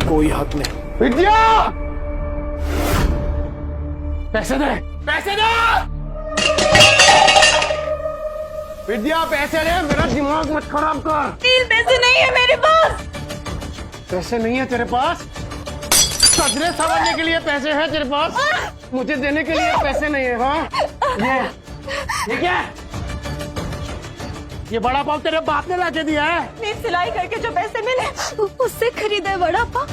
कोई हक नहीं। विद्या, पैसे दे, पैसे दे, विद्या पैसे दे, मेरा दिमाग मत खराब कर। पैसे नहीं है मेरे पास। पैसे नहीं है तेरे पास? सजरे संवारने के लिए पैसे हैं तेरे पास, मुझे देने के लिए पैसे नहीं है। हाँ, ये क्या है? ये बड़ा पाव तेरे बाप ने लाके दिया है? मेरी सिलाई करके जो पैसे मिले उससे खरीदा है बड़ा पाव।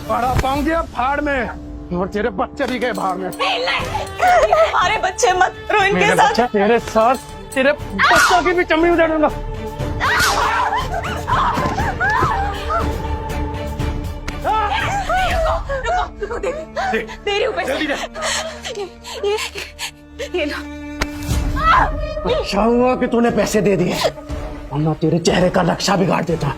बड़ा पाव दिया फाड़ में, और तेरे बच्चे भी गए भाड़ में। हमारे बच्चे मत रो, इनके साथ तेरे साथ तेरे बच्चों की भी चमड़ी उधेड़ दूंगा। रुको, दे रही हूँ पैसे। ये लो। अच्छा हुआ कि तूने पैसे दे दिए, वरना तेरे चेहरे का नक्शा बिगाड़ देता।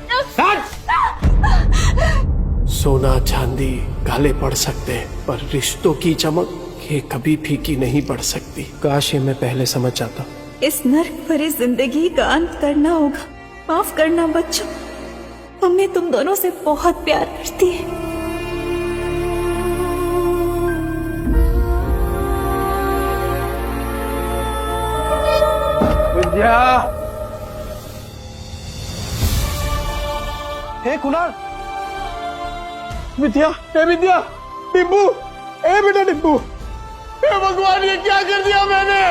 सोना चांदी काले पड़ सकते हैं, पर रिश्तों की चमक ये कभी फीकी नहीं पड़ सकती। काश ये मैं पहले समझ जाता। इस नर्क भरी जिंदगी का अंत करना होगा। माफ करना बच्चों, मम्मी तुम दोनों से बहुत प्यार करती है। विद्या, हे कुणाल, विद्या, हे विद्या, टिब्बू, ए बेटा टिब्बू, हे भगवान ये क्या कर दिया मैंने?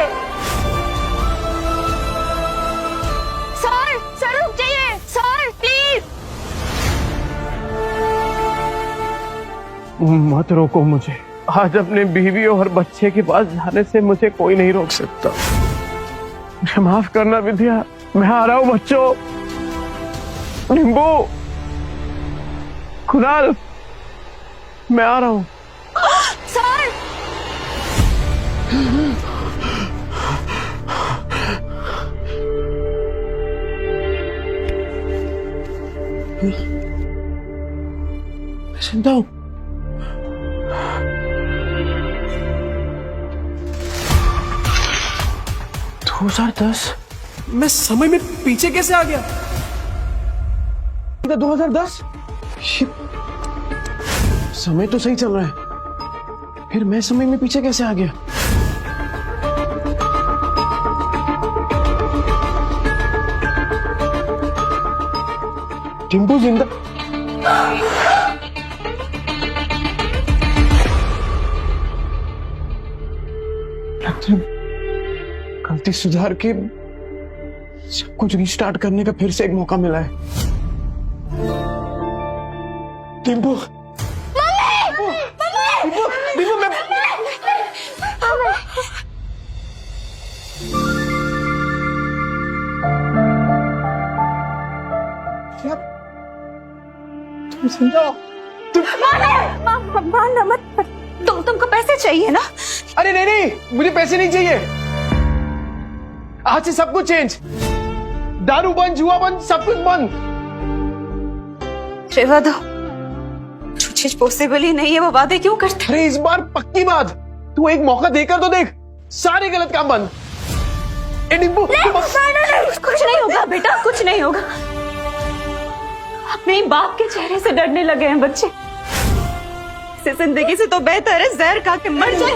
सर रुक जाइए, सर प्लीज। मत रोको मुझे, आज अपने बीवी और बच्चे के पास जाने से मुझे कोई नहीं रोक सकता। मुझे माफ करना विद्या, मैं आ रहा हूँ बच्चों। नींबू, कुणाल, मैं आ रहा हूँ। सर जिंदा हूँ। मैं समय में पीछे कैसे आ गया? 2010? समय तो सही चल रहा है, फिर मैं समय में पीछे कैसे आ गया? टिम्पू जिंदा? गलती सुधार के सब कुछ रिस्टार्ट करने का फिर से एक मौका मिला है। टिम्पू, टिम्पू, मैं क्या? तुम समझाओ, मारना मत। तुमको पैसे चाहिए ना? अरे नहीं, मुझे पैसे नहीं चाहिए। आज से सब कुछ चेंज, दारू बंद, जुआ बंद, सब कुछ बंद। रेवा दो, जो चीज पॉसिबल ही नहीं है वो वादे क्यों करते? अरे इस बार पक्की बात, तू एक मौका देकर तो देख, सारे गलत काम बंद। टिम्पू, कुछ नहीं होगा बेटा, कुछ नहीं होगा। अपने बाप के चेहरे से डरने लगे हैं बच्चे। इस जिंदगी से तो बेहतर है जहर खा के मर जाए।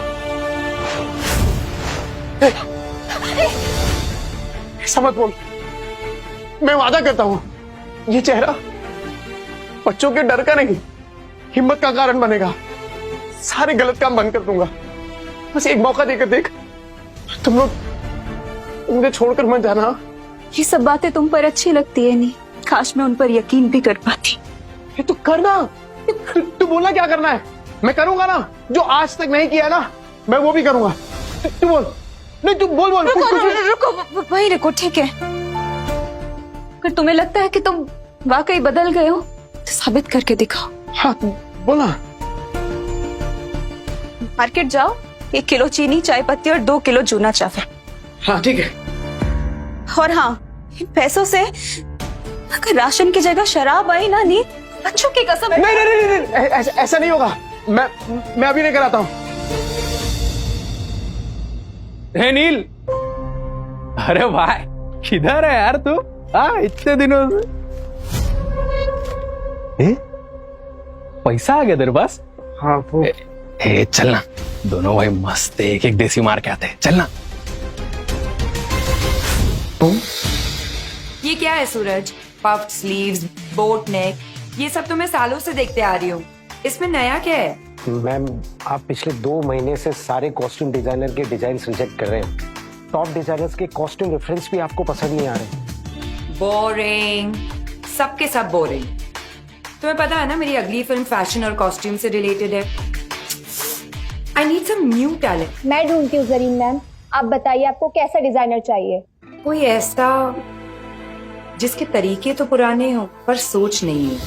ऐसा मत बोल, मैं वादा करता हूं ये चेहरा बच्चों के डर का नहीं, हिम्मत का कारण बनेगा। सारे गलत काम बंद कर दूंगा, बस एक मौका देकर देख। तुम लोग मुझे छोड़कर मत जाना। ये सब बातें तुम पर अच्छी लगती है नहीं, काश मैं उन पर यकीन भी कर पाती। ये तो करना, तू बोलना क्या करना है, मैं करूंगा ना। जो आज तक नहीं किया ना, मैं वो भी करूंगा। तू बोल, नहीं तू बोल। रुको, वहीं रुको, ठीक है। अगर तुम्हें लगता है कि तुम वाकई बदल गए हो तो साबित करके दिखाओ। हाँ बोला। मार्केट जाओ, 1 किलो चीनी, चाय पत्ती और 2 किलो चूना चावल। हाँ ठीक है। और हाँ, इन पैसों से अगर राशन की जगह शराब आई ना नी, बच्चों की कसम। नहीं, ऐसा नहीं होगा। मैं अभी लेकर आता हूँ। हे नील, अरे भाई किधर है यार तू? हाँ इतने दिनों से। पैसा आ गया तेरे पास? हाँ वो ए चलना, दोनों भाई मस्त एक एक देसी मार के आते हैं, चलना। ये क्या है सूरज? पफ्ड स्लीव्स, बोट नेक, ये सब तो मैं सालों से देखते आ रही हूँ। इसमें नया क्या है? मैम, आप पिछले 2 महीने से सारे कॉस्ट्यूम डिजाइनर के डिजाइन्स रिजेक्ट कर रहे हैं। टॉप डिजाइनर्स के कॉस्ट्यूम रेफरेंस भी आपको पसंद नहीं आ रहे। बोरिंग, सबके सब बोरिंग। तुम्हें पता है ना मेरी अगली फिल्म फैशन और कॉस्ट्यूम से रिलेटेड है। I need some new talent. मैं ढूंढती हूँ जरीन मैम, आप बताइए आपको कैसा डिजाइनर चाहिए? कोई ऐसा जिसके तरीके तो पुराने हो पर सोच नहीं है।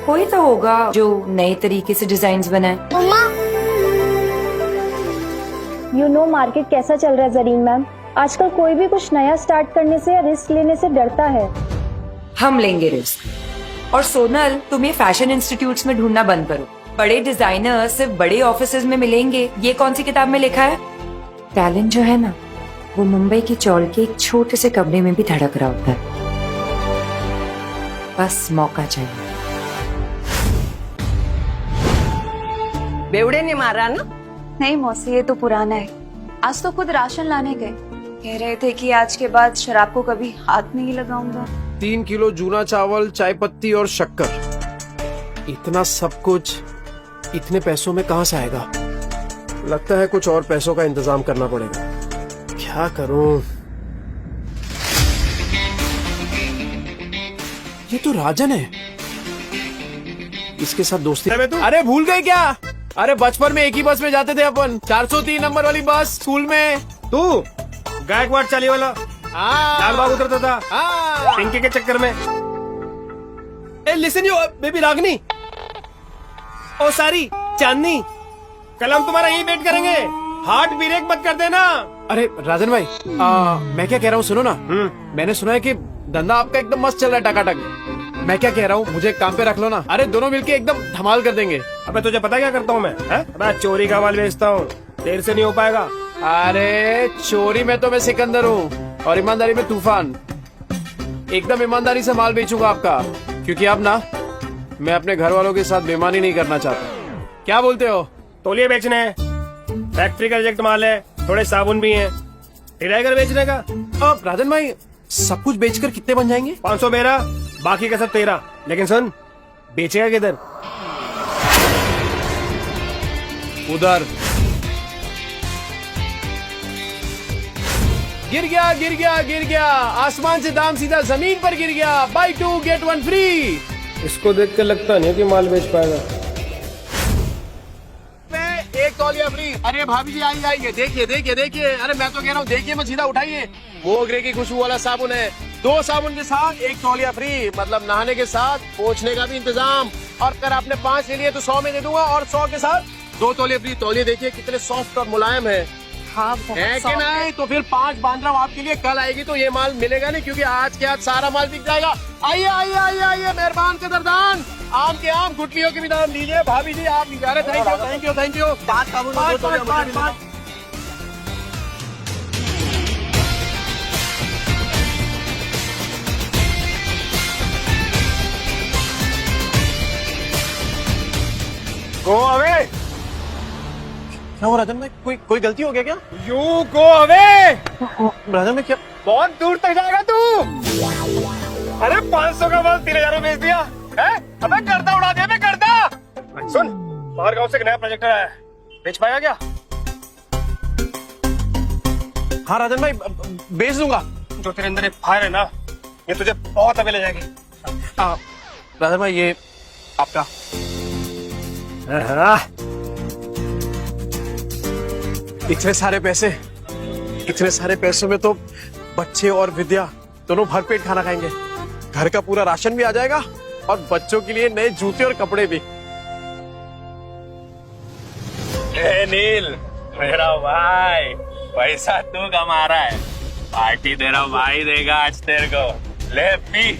कोई तो होगा जो नए तरीके से डिजाइन बनाए। यू नो मार्केट कैसा चल रहा है जरीन मैम, आजकल कोई भी कुछ नया स्टार्ट करने से या रिस्क लेने से डरता है। हम लेंगे रिस्क। और सोनल, तुम ये फैशन इंस्टीट्यूट्स में ढूंढना बंद करो। बड़े डिजाइनर सिर्फ बड़े ऑफिसेज में मिलेंगे, ये कौन सी किताब में लिखा है? टैलेंट जो है ना, वो मुंबई की चौल के एक छोटे से कमरे में भी धड़क रहा होता है। बस मौका चाहिए। बेवड़े ने मारा ना? नहीं मौसी, ये तो पुराना है। आज तो खुद राशन लाने गए, कह रहे थे कि आज के बाद शराब को कभी हाथ नहीं लगाऊंगा। 3 किलो जूना चावल, चाय पत्ती और शक्कर, इतना सब कुछ इतने पैसों में कहां से आएगा? लगता है कुछ और पैसों का इंतजाम करना पड़ेगा। क्या करूं? ये तो राजन है, इसके साथ दोस्ती। अरे भूल गए क्या? अरे बचपन में एक ही बस में जाते थे अपन, 403 नंबर वाली बस स्कूल में। तू गायकवाड़ चाली वाला लाल बाग उतरता था पिंकी के चक्कर में। ए लिसन यू बेबी रागनी, ओ सारी चांदनी, कल हम तुम्हारा यही वेट करेंगे। हार्ट ब्रेक मत कर देना। अरे राजन भाई, मैं क्या कह रहा हूँ सुनो ना। मैंने सुना है कि धंधा आपका एकदम मस्त चल रहा है, टकाटक। मैं क्या कह रहा हूँ, मुझे काम पे रख लो ना। अरे दोनों मिलके एकदम धमाल कर देंगे। अबे तुझे पता क्या करता हूँ मैं? मैं चोरी का माल बेचता हूँ, देर से नहीं हो पाएगा। अरे चोरी में तो मैं सिकंदर हूँ और ईमानदारी में तूफान। एकदम ईमानदारी से माल बेचूंगा आपका, क्योंकि अब ना मैं अपने घर वालों के साथ बेईमानी नहीं करना चाहता। क्या बोलते हो? तौलिए बेचने हैं, फैक्ट्री का रिजेक्ट माल है, थोड़े साबुन भी हैं, टिराइगर बेचने का। अब राजन भाई, सब कुछ बेचकर कितने बन जाएंगे? 500 मेरा, बाकी का सब तेरा। लेकिन सुन, बेचेगा किधर? उधर। गिर गया गिर गया गिर गया, आसमान से दाम सीधा जमीन पर गिर गया। Buy 2 get 1 free. इसको देख कर लगता नहीं कि माल बेच पाएगा। एक तौलिया फ्री। अरे भाभी जी आई आइए, देखिए देखिए देखिए। अरे मैं तो कह रहा हूँ देखिए मत, सीधा उठाइए। मोगरे की खुशबू वाला साबुन है, 2 साबुन के साथ 1 तौलिया फ्री। मतलब नहाने के साथ पोंछने का भी इंतजाम। और अगर आपने 5 ले लिए तो 100 में दे दूंगा, और 100 के साथ 2 तौलिया फ्री। तौलिए देखिए कितने सॉफ्ट और मुलायम है। हाँ है कि नहीं? तो फिर 5 बांध रहा हूँ आपके लिए। कल आएगी तो ये माल मिलेगा नहीं, क्योंकि आज के आज सारा माल बिक जाएगा। आइए आइए आइए आइए, मेहरबान कदरदान। आम के आम, गुटलियों के भी दाम लीजिए। भाभी जी आप लीजिए। अरे thank you thank you thank you. 5 साबुन, 5। Go away. क्या हुआ राजन भाई? कोई गलती हो गया क्या? You go away. राजन भाई क्या? बहुत दूर तक जाएगा तू। अरे 500 का माल 3000 में बेच दिया है? अबे गर्दा उड़ा दिया, मैं गर्दा। सुन, बाहर गांव से एक नया प्रोजेक्टर आया है, बेच पाएगा क्या? हाँ राजन भाई, बेच दूंगा। जो तेरे अंदर एक फायर है ना, ये तुझे बहुत आगे ले जाएगी। राजन भाई ये आपका। इतने सारे पैसों में तो बच्चे और विद्या दोनों भरपेट खाना खाएंगे। घर का पूरा राशन भी आ जाएगा और बच्चों के लिए नए जूते और कपड़े भी। नील, मेरा भाई, पैसा तू कमा रहा है, पार्टी तेरा भाई देगा आज तेरे को। ले पी।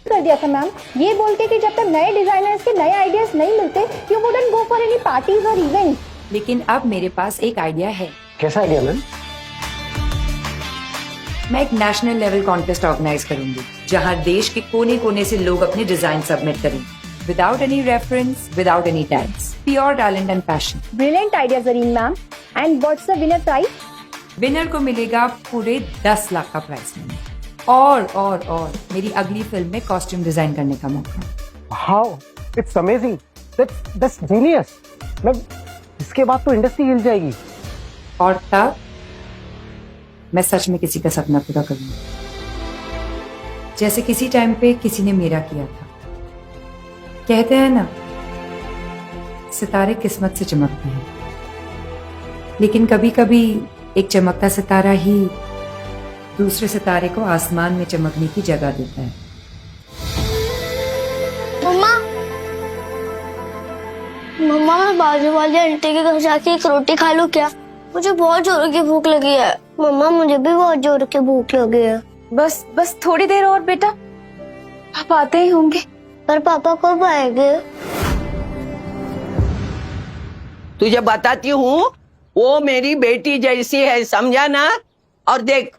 कर दिया था मैम, ये बोल के कि जब तक नए डिजाइनर्स के नए आइडियाज नहीं मिलते, you wouldn't go for any parties और इवेंट्स। लेकिन अब मेरे पास एक आइडिया है। कैसा आइडिया मैम? मैं एक नेशनल लेवल कॉन्टेस्ट ऑर्गेनाइज करूंगी जहां देश के कोने कोने से लोग अपने डिजाइन सबमिट करेंगे without any reference, without any tags, pure talent and passion. Brilliant idea Zareen ma'am. And what's the winner prize? Winner को मिलेगा पूरे 10 लाख का प्राइज मनी और मेरी अगली फिल्म में कॉस्ट्यूम डिजाइन करने का मौका। How, it's amazing, that's genius ma'am. इसके बाद तो इंडस्ट्री हिल जाएगी। और तब मैं सच में किसी का सपना पूरा करूंगी, जैसे किसी टाइम पे किसी ने मेरा किया था। कहते हैं ना, सितारे किस्मत से चमकते हैं, लेकिन कभी कभी एक चमकता सितारा ही दूसरे सितारे को आसमान में चमकने की जगह देता है। मम्मा, मम्मा मैं बाजू वाली आंटी के घर जाके एक रोटी खा लूं क्या? मुझे बहुत जोर की भूख लगी है। मम्मा मुझे भी बहुत जोर की भूख लगी है। बस थोड़ी देर और बेटा, पापा आते ही होंगे। पर पापा कब आएंगे? तुझे बताती हूँ, वो मेरी बेटी जैसी है, समझा ना? और देख,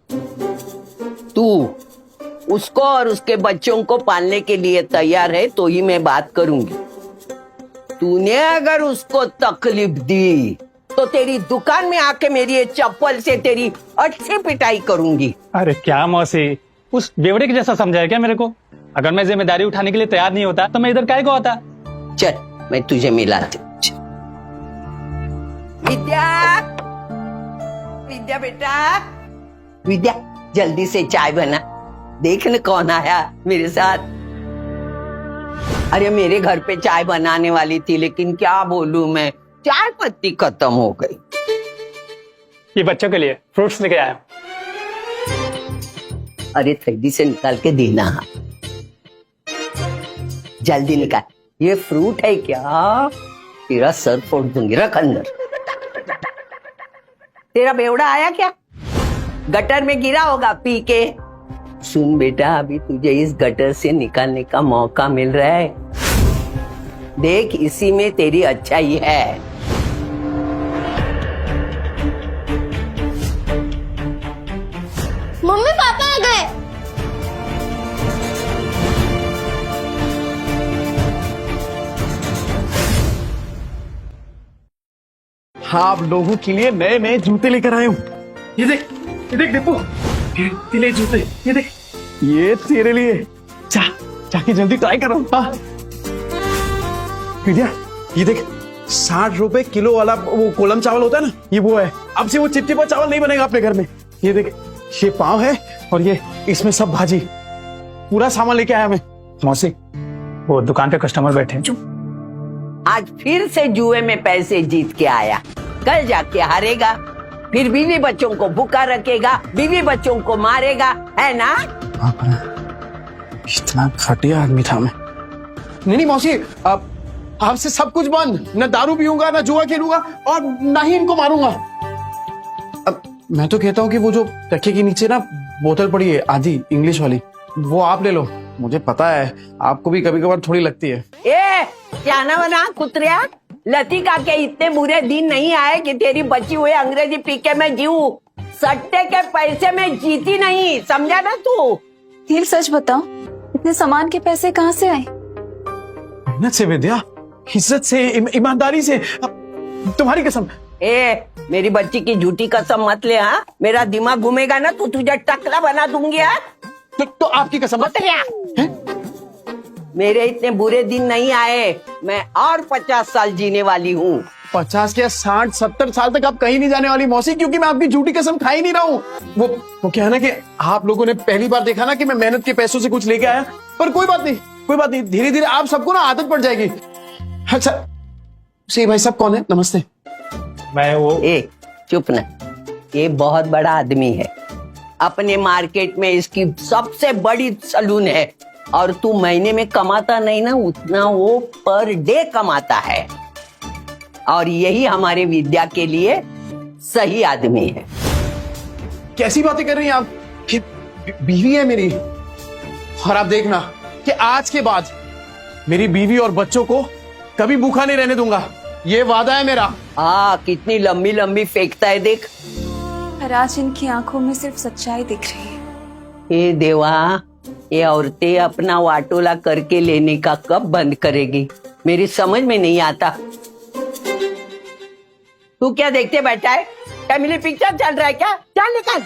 तू उसको और उसके बच्चों को पालने के लिए तैयार है तो ही मैं बात करूंगी। तूने अगर उसको तकलीफ दी तो तेरी दुकान में आके मेरी ये चप्पल से तेरी अच्छी पिटाई करूंगी। अरे क्या मौसी, उस बेवड़े के जैसा समझाया क्या मेरे को? अगर मैं जिम्मेदारी उठाने के लिए तैयार नहीं होता तो मैं इधर काहे को आता? चल मैं तुझे मिलाती हूँ। विद्या, विद्या बेटा, विद्या जल्दी से चाय बना। देख न कौन आया मेरे साथ। अरे मेरे घर पे चाय बनाने वाली थी, लेकिन क्या बोलूं मैं, चाय पत्ती खत्म हो गई। ये बच्चों के लिए फ्रूट्स लेके आया। अरे थैली से निकाल के देना, जल्दी निकाल। ये फ्रूट है क्या? तेरा सर फोड़ दूंगी, रख अंदर। तेरा बेवड़ा आया क्या? गटर में गिरा होगा पी के। सुन बेटा, अभी तुझे इस गटर से निकालने का मौका मिल रहा है। देख, इसी में तेरी अच्छाई है। मम्मी पापा आ गए। हाँ, आप लोगों के लिए नए नए जूते लेकर आया हूँ। ये देख दीपू, ये ले जूते, ये देख, ये तेरे लिए। जाके जल्दी ट्राई कर रहा हूँ। हाँ विद्या, ये देख, 60 रुपए किलो वाला वो कोलम चावल होता है ना, ये वो है। अब से वो चिपचिपा चावल नहीं बनेगा अपने घर में। ये देख, ये पाव है और ये इसमें सब भाजी, पूरा सामान लेके आया मैं। मौसी, वो दुकान पे कस्टमर बैठे। आज फिर से जुए में पैसे जीत के आया, कल जाके हारेगा, फिर बीवी बच्चों को भूखा रखेगा, बीवी बच्चों को मारेगा, है ना? इतना घटिया आदमी था मैं। नहीं मौसी, अब आपसे सब कुछ बंद। न दारू पीऊंगा, न जुआ खेलूंगा और न ही इनको मारूंगा। अब मैं तो कहता हूँ कि वो जो तकिए के नीचे ना बोतल पड़ी है आधी इंग्लिश वाली, वो आप ले लो। मुझे पता है आपको भी कभी कभार थोड़ी लगती है। ए, क्या ना बना कुतरिया, लतिका के इतने बुरे दिन नहीं आए कि तेरी बची हुई अंग्रेजी पी के मैं जीऊं। सट्टे के पैसे में जीती नहीं, समझा ना तू? नील सच बताओ, इतने सामान के पैसे कहाँ से आए? मेहनत से विद्या, इज्जत से, ईमानदारी से। तुम्हारी कसम। ए, मेरी बच्ची की झूठी कसम मत ले। हाँ, मेरा दिमाग घूमेगा ना तो तुझे टकला बना दूंगी। हाँ? तो आपकी कसम मत। मेरे इतने बुरे दिन नहीं आए, मैं और 50 साल जीने वाली हूँ। 50 क्या 60-70 साल तक आप कहीं नहीं जाने वाली मौसी, क्योंकि मैं आपकी झूठी कसम खा ही नहीं रहा हूँ। वो क्या है ना कि आप लोगों ने पहली बार देखा ना कि मैं मेहनत के पैसों से कुछ लेके आया, पर कोई बात नहीं, धीरे धीरे आप सबको ना आदत पड़ जाएगी। अच्छा, सही भाई साहब कौन है? नमस्ते। मैं वो। ए, चुप ना, ये बहुत बड़ा आदमी है, अपने मार्केट में इसकी सबसे बड़ी सलून है, और तू महीने में कमाता नहीं ना उतना वो पर डे कमाता है, और यही हमारे विद्या के लिए सही आदमी है। कैसी बातें कर रही हैं आप? बीवी है मेरी, और आप देखना कि आज के बाद मेरी बीवी और बच्चों को कभी भूखा नहीं रहने दूंगा। ये वादा है मेरा। हाँ, कितनी लंबी लंबी फेंकता है देख। पर आज इनकी आंखों में सिर्फ सच्चाई दिख रही है। हे देवा, ये औरतें अपना वाटोला करके लेने का कब बंद करेगी, मेरी समझ में नहीं आता। तू क्या देखते बैठा है? फैमिली पिक्चर चल रहा है क्या? चल निकल।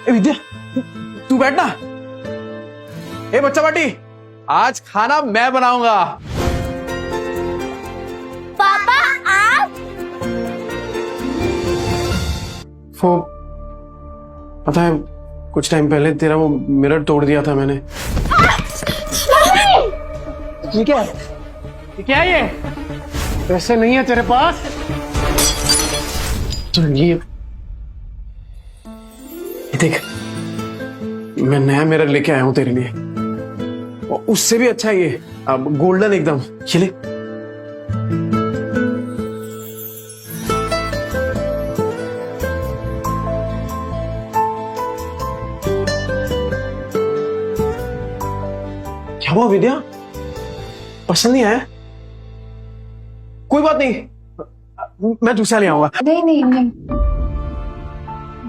ए विद्या, तू बैठ ना। ए बच्चा पार्टी, आज खाना मैं बनाऊंगा। पापा आप? वो पता है, कुछ टाइम पहले तेरा वो मिरर तोड़ दिया था मैंने। ये क्या है? ये क्या है? ये पैसे नहीं है तेरे पास? चल ये देख, मैं नया मिरर लेके आया हूं तेरे लिए, और उससे भी अच्छा ये, अब गोल्डन एकदम। ये ले। क्या हुआ विद्या, पसंद नहीं आया? कोई बात नहीं, मैं दूसरा ले आऊंगा। नहीं नहीं नहीं,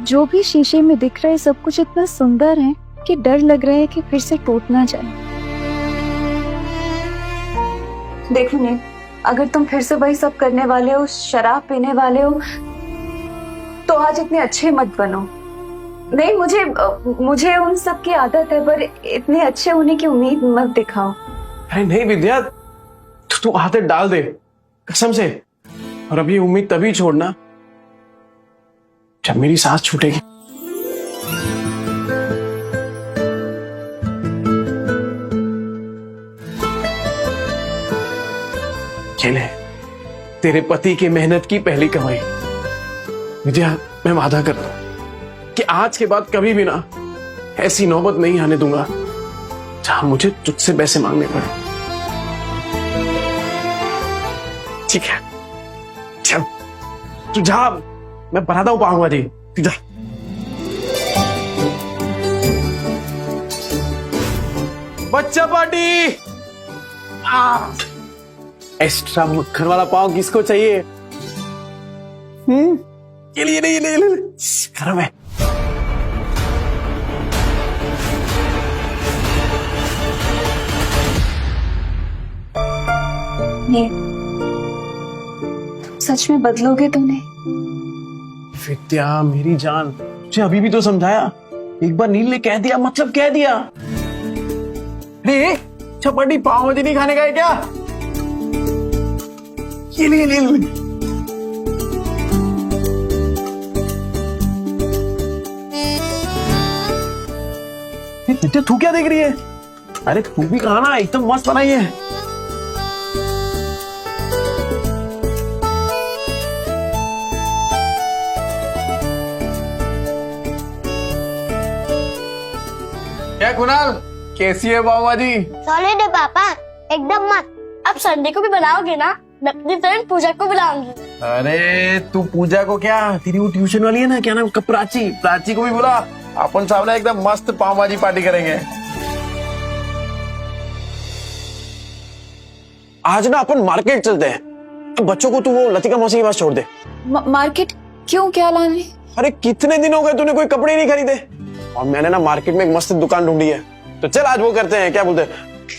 जो भी शीशे में दिख रहा है सब कुछ इतना सुंदर है कि डर लग रहा है कि फिर से टूट ना जाए। देखो नहीं, अगर तुम फिर से वही सब करने वाले हो, शराब पीने वाले हो, तो आज इतने अच्छे मत बनो। नहीं, मुझे उन सब की आदत है, पर इतने अच्छे होने की उम्मीद मत दिखाओ। अरे नहीं विद्या, तू आदत डाल दे कसम से, और अब ये उम्मीद तभी छोड़ना जब मेरी सांस छूटेगी। ये ले, तेरे पति की मेहनत की पहली कमाई। विद्या, मैं वादा करता हूं कि आज के बाद कभी भी ना ऐसी नौबत नहीं आने दूंगा जहां मुझे तुझसे पैसे मांगने पड़े। ठीक है, चल तू जा, मैं बनाता हूं पाऊंगा जी। तू जा। बच्चा पार्टी, एक्स्ट्रा मक्खन वाला पाव किसको चाहिए? ये ले, ये ले, ये ले, ये ले। गरम है। ये सच में बदलोगे तो नहीं? विद्या मेरी जान, तुझे अभी भी तो समझाया। एक बार नील ने कह दिया मतलब कह दिया। चपाटी पाव भाजी नहीं खाने का है क्या? ये ले, ले, ले। विद्या तू क्या देख रही है? अरे तू भी खाना, एकदम मस्त बनाई है। क्या कुणाल, कैसी है पाव भाजी? सॉलिड है पापा, एकदम मस्त। अब संडे को भी बनाओगे ना? मैं अपनी फ्रेंड पूजा को बुलाऊंगी। अरे तू पूजा को क्या, तेरी वो ट्यूशन वाली है ना, क्या नाम उसका, प्राची, प्राची को भी बुला। अपन सामने एकदम मस्त पाव भाजी पार्टी करेंगे। आज ना अपन मार्केट चलते हैं। बच्चों को तू वो लतिका मौसी के पास छोड़ दे। मार्केट क्यों, क्या लाने? अरे कितने दिन हो गए तूने कोई कपड़े नहीं खरीदे, और मैंने ना मार्केट में एक मस्त दुकान ढूंढी है, तो चल आज वो करते हैं, क्या बोलते हैं,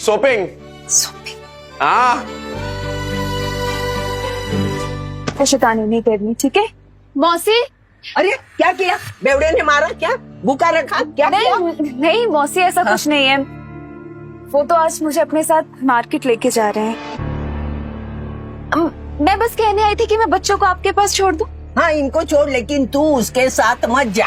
शॉपिंग। हाँ, शैतानी नहीं करनी, ठीक है? मौसी, अरे क्या किया? बेवड़े ने मारा क्या? भूखा रखा क्या? नहीं नहीं मौसी, ऐसा कुछ नहीं है। वो तो आज मुझे अपने साथ मार्केट लेके जा रहे हैं। मैं बस कहने आई थी कि मैं बच्चों को आपके पास छोड़ दूं। हाँ, इनको छोड़, लेकिन तू उसके साथ मत जा।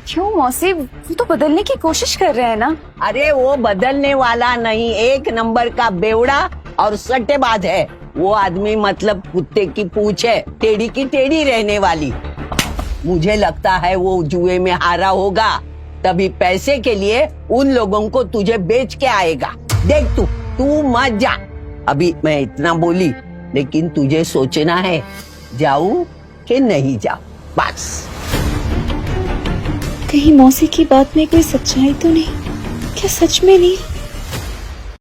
क्यों मौसी, वो तो बदलने की कोशिश कर रहे हैं ना। अरे वो बदलने वाला नहीं, एक नंबर का बेवड़ा और सट्टेबाज है वो आदमी। मतलब कुत्ते की पूंछ है, टेढ़ी की टेढ़ी रहने वाली। मुझे लगता है वो जुए में हारा होगा, तभी पैसे के लिए उन लोगों को तुझे बेच के आएगा। देख तू मत जा। अभी मैं इतना बोली, लेकिन तुझे सोचना है जाऊं कि नहीं जाऊं, बस। कहीं मौसी की बात में कोई सच्चाई तो नहीं? क्या सच में नील